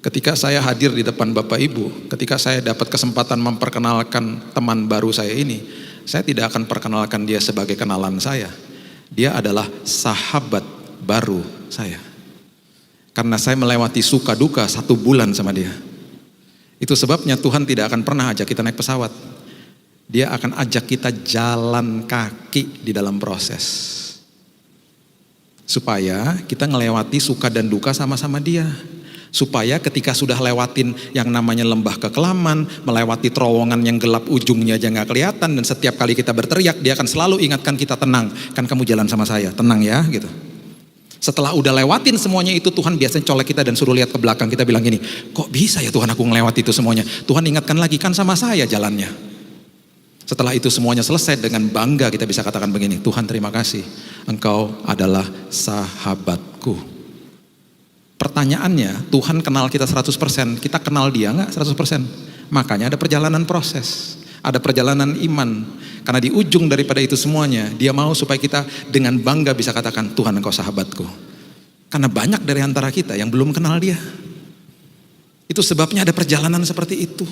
ketika saya hadir di depan Bapak Ibu, ketika saya dapat kesempatan memperkenalkan teman baru saya ini, saya tidak akan perkenalkan dia sebagai kenalan saya. Dia adalah sahabat baru saya. Karena saya melewati suka duka 1 bulan sama dia. Itu sebabnya Tuhan tidak akan pernah ajak kita naik pesawat. Dia akan ajak kita jalan kaki di dalam proses. Supaya kita ngelewati suka dan duka sama-sama dia. Supaya ketika sudah lewatin yang namanya lembah kekelaman, melewati terowongan yang gelap ujungnya aja gak kelihatan, dan setiap kali kita berteriak dia akan selalu ingatkan kita, tenang, kan kamu jalan sama saya, tenang ya gitu. Setelah udah lewatin semuanya itu, Tuhan biasanya colek kita dan suruh lihat ke belakang. Kita bilang gini, kok bisa ya Tuhan aku ngelewati itu semuanya? Tuhan ingatkan lagi, kan sama saya jalannya. Setelah itu semuanya selesai, dengan bangga kita bisa katakan begini, Tuhan terima kasih, Engkau adalah sahabatku. Pertanyaannya, Tuhan kenal kita 100%, kita kenal dia gak 100%? Makanya ada perjalanan proses, ada perjalanan iman. Karena di ujung daripada itu semuanya, dia mau supaya kita dengan bangga bisa katakan, Tuhan Engkau sahabatku. Karena banyak dari antara kita yang belum kenal dia. Itu Itu sebabnya ada perjalanan seperti itu.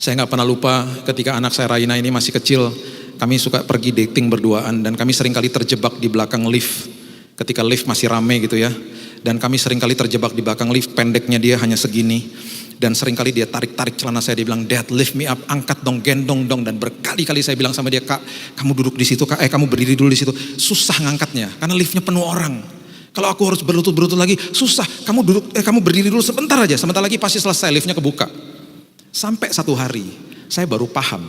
Saya nggak pernah lupa ketika anak saya Raina ini masih kecil, kami suka pergi dating berduaan dan kami seringkali terjebak di belakang lift. Ketika lift masih rame gitu ya. Dan kami seringkali terjebak di belakang lift, pendeknya dia hanya segini. Dan seringkali dia tarik-tarik celana saya, dia bilang, "Dad, lift me up, angkat dong, gendong dong." Dan berkali-kali saya bilang sama dia, "Kak, kamu duduk di situ, Kak, kamu berdiri dulu di situ." Susah ngangkatnya, karena liftnya penuh orang. Kalau aku harus berlutut-berlutut lagi, susah. Kamu berdiri dulu sebentar aja, sebentar lagi pasti selesai, liftnya kebuka. Sampai satu hari, saya baru paham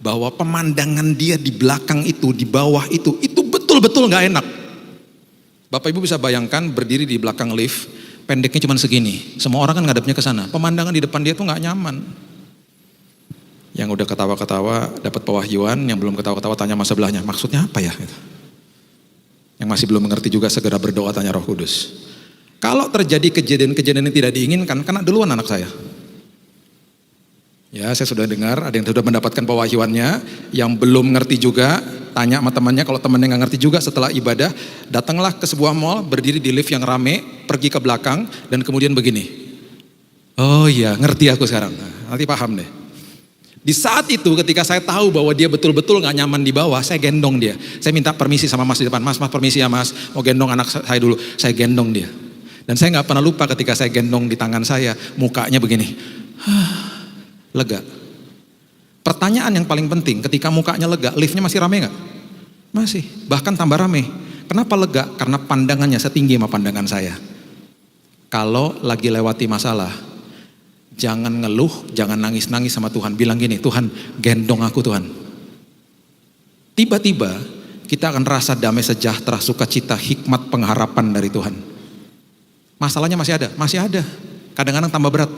bahwa pemandangan dia di belakang itu, di bawah itu betul-betul gak enak. Bapak Ibu bisa bayangkan berdiri di belakang lift, pendeknya cuma segini. Semua orang kan ngadepnya ke sana. Pemandangan di depan dia tuh nggak nyaman. Yang udah ketawa-ketawa dapat pewahyuan, yang belum ketawa-ketawa tanya sama sebelahnya, maksudnya apa ya? Yang masih belum mengerti juga segera berdoa tanya Roh Kudus. Kalau terjadi kejadian-kejadian yang tidak diinginkan, kena duluan anak saya. Ya, saya sudah dengar ada yang sudah mendapatkan pewahyuannya, yang belum ngerti juga tanya sama temannya, kalau temannya nggak ngerti juga setelah ibadah, datanglah ke sebuah mall, berdiri di lift yang rame, pergi ke belakang, dan kemudian begini. Oh iya, ngerti aku sekarang. Nanti paham deh. Di saat itu ketika saya tahu bahwa dia betul-betul gak nyaman di bawah, saya gendong dia. Saya minta permisi sama mas di depan, mas permisi ya mas, mau gendong anak saya dulu. Saya gendong dia. Dan saya gak pernah lupa ketika saya gendong di tangan saya, mukanya begini. Lega. Pertanyaan yang paling penting, ketika mukanya lega, liftnya masih rame gak? Masih, bahkan tambah rame. Kenapa lega? Karena pandangannya setinggi sama pandangan saya. Kalau lagi lewati masalah, jangan ngeluh, jangan nangis-nangis sama Tuhan. Bilang gini, Tuhan gendong aku Tuhan. Tiba-tiba kita akan rasa damai sejahtera, sukacita, hikmat, pengharapan dari Tuhan. Masalahnya masih ada. Kadang-kadang tambah berat.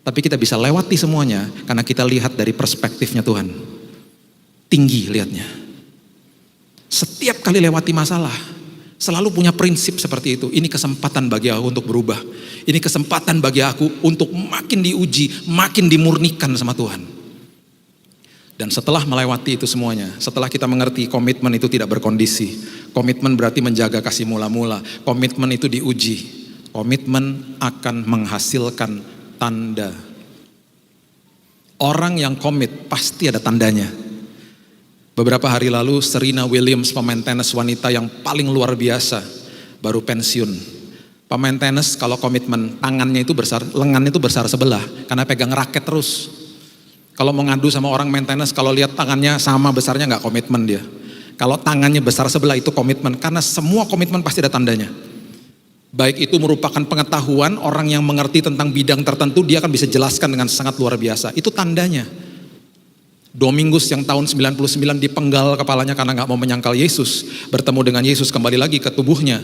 Tapi kita bisa lewati semuanya karena kita lihat dari perspektifnya Tuhan. Tinggi lihatnya. Setiap kali lewati masalah, selalu punya prinsip seperti itu. Ini kesempatan bagi aku untuk berubah. Ini kesempatan bagi aku untuk makin diuji, makin dimurnikan sama Tuhan. Dan setelah melewati itu semuanya, setelah kita mengerti komitmen itu tidak berkondisi. Komitmen berarti menjaga kasih mula-mula. Komitmen itu diuji. Komitmen akan menghasilkan tanda. Orang yang komit pasti ada tandanya. Beberapa hari lalu Serena Williams, pemain tenis wanita yang paling luar biasa, baru pensiun. Pemain tenis kalau komitmen, tangannya itu besar, lengannya itu besar sebelah karena pegang raket terus. Kalau mau ngadu sama orang main tenis, kalau lihat tangannya sama besarnya nggak komitmen dia. Kalau tangannya besar sebelah itu komitmen, karena semua komitmen pasti ada tandanya. Baik itu merupakan pengetahuan, orang yang mengerti tentang bidang tertentu, dia akan bisa jelaskan dengan sangat luar biasa. Itu tandanya. Domingus yang tahun 99 dipenggal kepalanya karena gak mau menyangkal Yesus. Bertemu dengan Yesus, kembali lagi ke tubuhnya.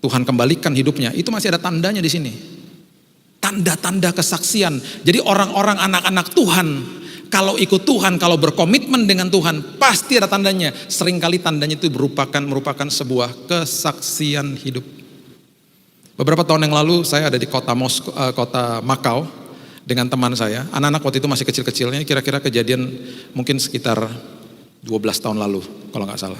Tuhan kembalikan hidupnya. Itu masih ada tandanya di sini. Tanda-tanda kesaksian. Jadi orang-orang anak-anak Tuhan, kalau ikut Tuhan, kalau berkomitmen dengan Tuhan, pasti ada tandanya. Seringkali tandanya itu merupakan sebuah kesaksian hidup. Beberapa tahun yang lalu saya ada di kota Makau dengan teman saya. Anak-anak waktu itu masih kecil-kecilnya, kira-kira kejadian mungkin sekitar 12 tahun lalu kalau nggak salah.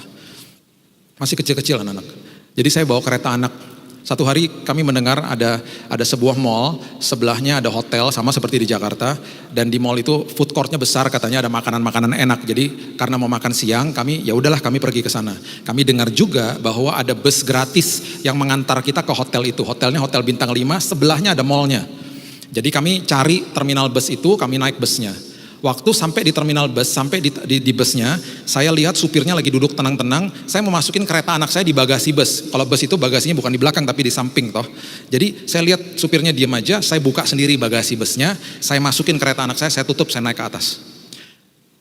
Masih kecil-kecil anak-anak. Jadi saya bawa kereta anak. Satu hari kami mendengar ada sebuah mall, sebelahnya ada hotel sama seperti di Jakarta, dan di mall itu food courtnya besar, katanya ada makanan-makanan enak. Jadi karena mau makan siang, kami pergi ke sana. Kami dengar juga bahwa ada bus gratis yang mengantar kita ke hotel itu. Hotelnya hotel bintang 5, sebelahnya ada mallnya. Jadi kami cari terminal bus itu, kami naik busnya. Waktu sampai di terminal bus, sampai di busnya, saya lihat supirnya lagi duduk tenang-tenang. Saya mau masukin kereta anak saya di bagasi bus. Kalau bus itu bagasinya bukan di belakang tapi di samping toh. Jadi saya lihat supirnya diam aja, saya buka sendiri bagasi busnya, saya masukin kereta anak saya tutup, saya naik ke atas.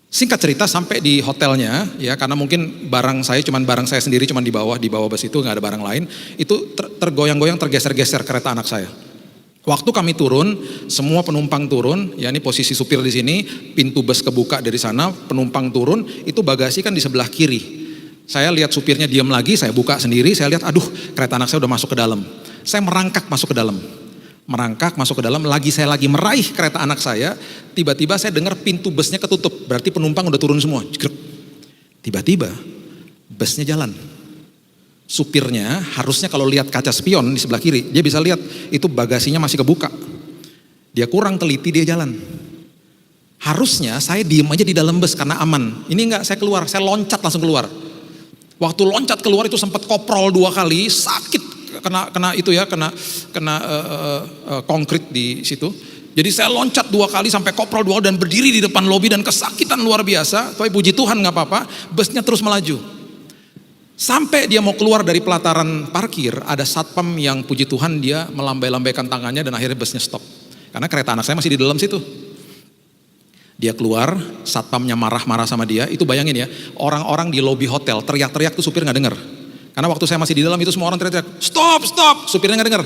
Singkat cerita sampai di hotelnya, ya karena mungkin barang saya sendiri cuman di bawah bus itu nggak ada barang lain. Itu tergoyang-goyang, tergeser-geser kereta anak saya. Waktu kami turun, semua penumpang turun, ya ini posisi supir di sini, pintu bus kebuka dari sana, penumpang turun, itu bagasi kan di sebelah kiri. Saya lihat supirnya diam lagi, saya buka sendiri, saya lihat aduh kereta anak saya udah masuk ke dalam. Saya merangkak masuk ke dalam, saya lagi meraih kereta anak saya, tiba-tiba saya dengar pintu busnya ketutup, berarti penumpang udah turun semua. Tiba-tiba busnya jalan. Supirnya harusnya kalau lihat kaca spion di sebelah kiri, dia bisa lihat itu bagasinya masih kebuka. Dia kurang teliti, dia jalan. Harusnya saya diem aja di dalam bus karena aman. Ini enggak, saya keluar, saya loncat langsung keluar. Waktu loncat keluar itu sempat koprol 2 kali, sakit kena itu ya, kena konkrit di situ. Jadi saya loncat 2 kali sampai koprol 2 dan berdiri di depan lobi dan kesakitan luar biasa. Tapi puji Tuhan nggak apa-apa, busnya terus melaju. Sampai dia mau keluar dari pelataran parkir, ada satpam yang puji Tuhan dia melambai-lambaikan tangannya dan akhirnya busnya stop. Karena kereta anak saya masih di dalam situ. Dia keluar, satpamnya marah-marah sama dia. Itu bayangin ya, orang-orang di lobi hotel teriak-teriak tuh supir nggak dengar. Karena waktu saya masih di dalam itu semua orang teriak-teriak, stop, stop, supirnya nggak dengar.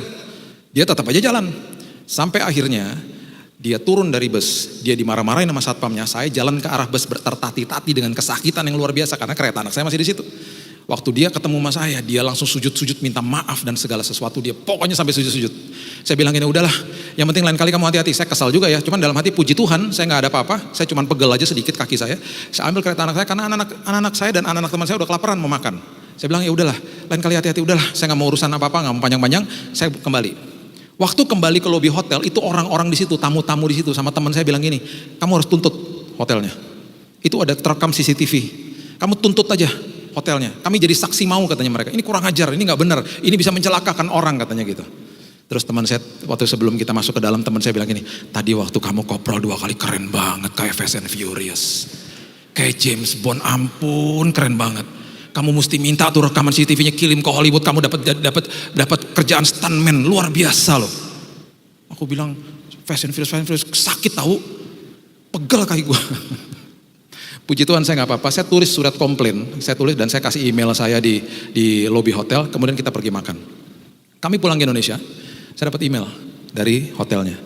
Dia tetap aja jalan. Sampai akhirnya dia turun dari bus, dia dimarah-marahin sama satpamnya. Saya jalan ke arah bus tertati-tati dengan kesakitan yang luar biasa karena kereta anak saya masih di situ. Waktu dia ketemu sama saya, dia langsung sujud-sujud minta maaf dan segala sesuatu. Dia pokoknya sampai sujud-sujud. Saya bilang gini, udahlah, yang penting lain kali kamu hati-hati. Saya kesal juga ya, cuman dalam hati puji Tuhan, saya nggak ada apa-apa. Saya cuman pegel aja sedikit kaki saya. Saya ambil kereta anak saya karena anak-anak saya dan anak-anak teman saya udah kelaparan mau makan. Saya bilang ya udahlah, lain kali hati-hati, udahlah. Saya nggak mau urusan apa-apa, nggak mau panjang-panjang. Saya kembali. Waktu kembali ke lobi hotel, itu orang-orang di situ, tamu-tamu di situ, sama teman saya bilang gini, kamu harus tuntut hotelnya. Itu ada terekam CCTV. Kamu tuntut aja hotelnya. Kami jadi saksi mau katanya mereka. Ini kurang ajar, ini nggak benar. Ini bisa mencelakakan orang katanya gitu. Terus teman saya waktu sebelum kita masuk ke dalam, teman saya bilang gini, tadi waktu kamu koprol 2 kali keren banget kayak Fast and Furious. Kayak James Bond, ampun keren banget. Kamu mesti minta tuh rekaman CCTV-nya kirim ke Hollywood, kamu dapat kerjaan stuntman luar biasa loh. Aku bilang Fast and Furious sakit tahu. Pegel kaki gue. Puji Tuhan saya nggak apa-apa, saya tulis surat komplain, saya tulis dan saya kasih email saya di lobi hotel, kemudian kita pergi makan. Kami pulang ke Indonesia, saya dapat email dari hotelnya.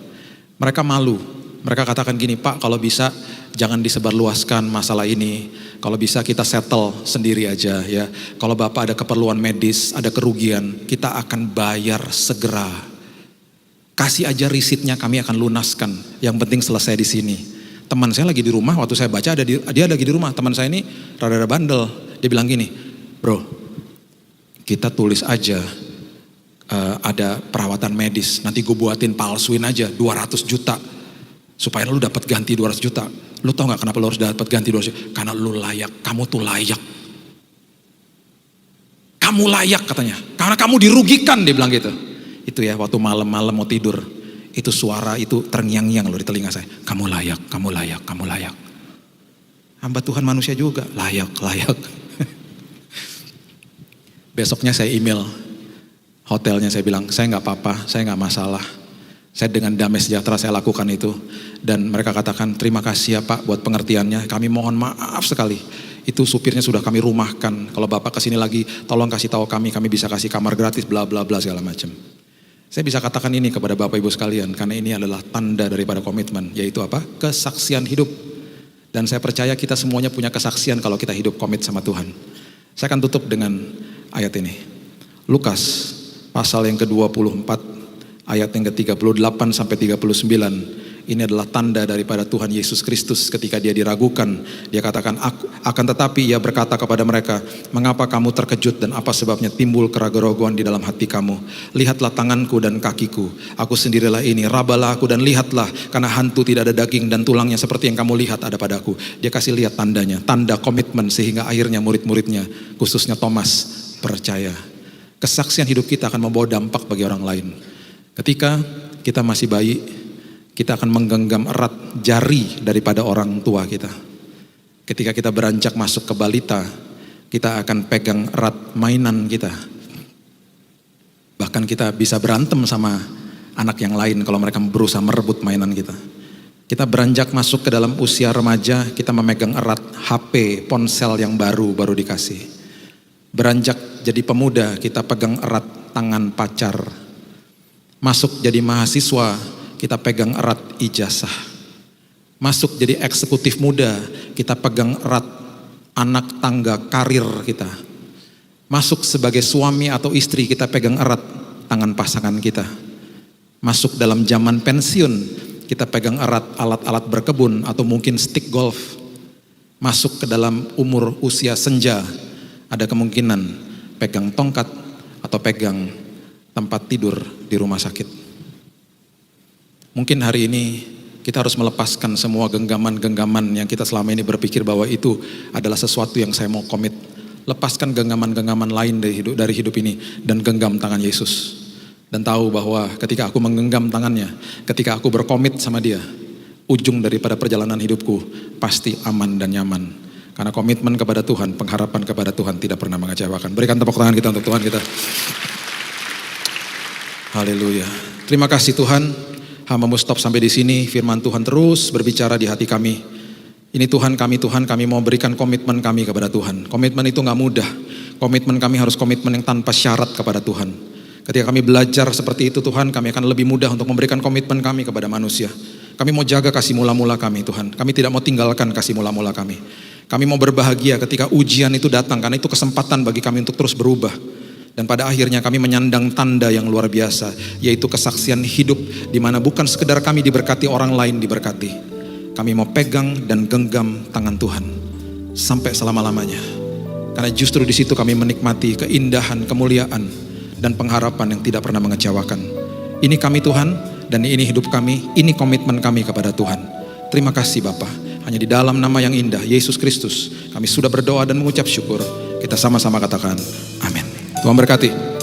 Mereka malu, mereka katakan gini, Pak kalau bisa jangan disebarluaskan masalah ini, kalau bisa kita settle sendiri aja ya. Kalau Bapak ada keperluan medis, ada kerugian, kita akan bayar segera. Kasih aja risitnya, kami akan lunaskan, yang penting selesai di sini. Teman saya lagi di rumah, waktu saya baca dia lagi di rumah. Teman saya ini rada-rada bandel. Dia bilang gini, bro, kita tulis aja ada perawatan medis. Nanti gue buatin palsuin aja 200 juta. Supaya lu dapat ganti 200 juta. Lu tau gak kenapa lu harus dapat ganti 200 juta? Karena lu layak, kamu tuh layak. Kamu layak katanya. Karena kamu dirugikan, dia bilang gitu. Itu ya waktu malam-malam mau tidur. Itu suara itu terngiang-ngiang loh di telinga saya. Kamu layak, kamu layak, kamu layak. Hamba Tuhan manusia juga, layak, layak. Besoknya saya email hotelnya, saya bilang, saya nggak apa-apa, saya nggak masalah. Saya dengan damai sejahtera saya lakukan itu. Dan mereka katakan, terima kasih ya Pak buat pengertiannya. Kami mohon maaf sekali. Itu supirnya sudah kami rumahkan. Kalau Bapak kesini lagi, tolong kasih tahu kami bisa kasih kamar gratis, bla bla bla segala macam. Saya bisa katakan ini kepada Bapak Ibu sekalian, karena ini adalah tanda daripada komitmen, yaitu apa? Kesaksian hidup. Dan saya percaya kita semuanya punya kesaksian kalau kita hidup komit sama Tuhan. Saya akan tutup dengan ayat ini. Lukas pasal yang ke-24, ayat yang ke-38 sampai 39. Ini adalah tanda daripada Tuhan Yesus Kristus ketika dia diragukan. Dia katakan, akan tetapi ia berkata kepada mereka, mengapa kamu terkejut dan apa sebabnya timbul keraguan-raguan di dalam hati kamu? Lihatlah tanganku dan kakiku, aku sendirilah ini, rabalah aku dan lihatlah, karena hantu tidak ada daging dan tulangnya seperti yang kamu lihat ada padaku. Dia kasih lihat tandanya, tanda komitmen sehingga akhirnya murid-muridnya, khususnya Thomas, percaya. Kesaksian hidup kita akan membawa dampak bagi orang lain. Ketika kita masih bayi, kita akan menggenggam erat jari daripada orang tua kita. Ketika kita beranjak masuk ke balita, kita akan pegang erat mainan kita. Bahkan kita bisa berantem sama anak yang lain kalau mereka berusaha merebut mainan kita. Kita beranjak masuk ke dalam usia remaja, kita memegang erat HP, ponsel yang baru dikasih. Beranjak jadi pemuda, kita pegang erat tangan pacar. Masuk jadi mahasiswa, kita pegang erat ijazah. Masuk jadi eksekutif muda, kita pegang erat anak tangga karir kita. Masuk sebagai suami atau istri, kita pegang erat tangan pasangan kita. Masuk dalam zaman pensiun, kita pegang erat alat-alat berkebun atau mungkin stick golf. Masuk ke dalam umur usia senja, ada kemungkinan pegang tongkat, atau pegang tempat tidur di rumah sakit. Mungkin hari ini kita harus melepaskan semua genggaman-genggaman yang kita selama ini berpikir bahwa itu adalah sesuatu yang saya mau komit. Lepaskan genggaman-genggaman lain dari hidup ini dan genggam tangan Yesus. Dan tahu bahwa ketika aku menggenggam tangannya, ketika aku berkomit sama dia, ujung daripada perjalanan hidupku pasti aman dan nyaman. Karena komitmen kepada Tuhan, pengharapan kepada Tuhan tidak pernah mengecewakan. Berikan tepuk tangan kita untuk Tuhan kita. Haleluya. Terima kasih Tuhan. Hamba-Mu stop sampai di sini. Firman Tuhan terus berbicara di hati kami. Ini Tuhan, kami mau berikan komitmen kami kepada Tuhan. Komitmen itu gak mudah. Komitmen kami harus komitmen yang tanpa syarat kepada Tuhan. Ketika kami belajar seperti itu Tuhan, kami akan lebih mudah untuk memberikan komitmen kami kepada manusia. Kami mau jaga kasih mula-mula kami Tuhan. Kami tidak mau tinggalkan kasih mula-mula kami. Kami mau berbahagia ketika ujian itu datang, karena itu kesempatan bagi kami untuk terus berubah. Dan pada akhirnya kami menyandang tanda yang luar biasa, yaitu kesaksian hidup di mana bukan sekedar kami diberkati, orang lain diberkati. Kami mau pegang dan genggam tangan Tuhan sampai selama-lamanya. Karena justru di situ kami menikmati keindahan, kemuliaan, dan pengharapan yang tidak pernah mengecewakan. Ini kami Tuhan, dan ini hidup kami, ini komitmen kami kepada Tuhan. Terima kasih Bapa. Hanya di dalam nama yang indah, Yesus Kristus, kami sudah berdoa dan mengucap syukur. Kita sama-sama katakan, amin. Tuhan berkati.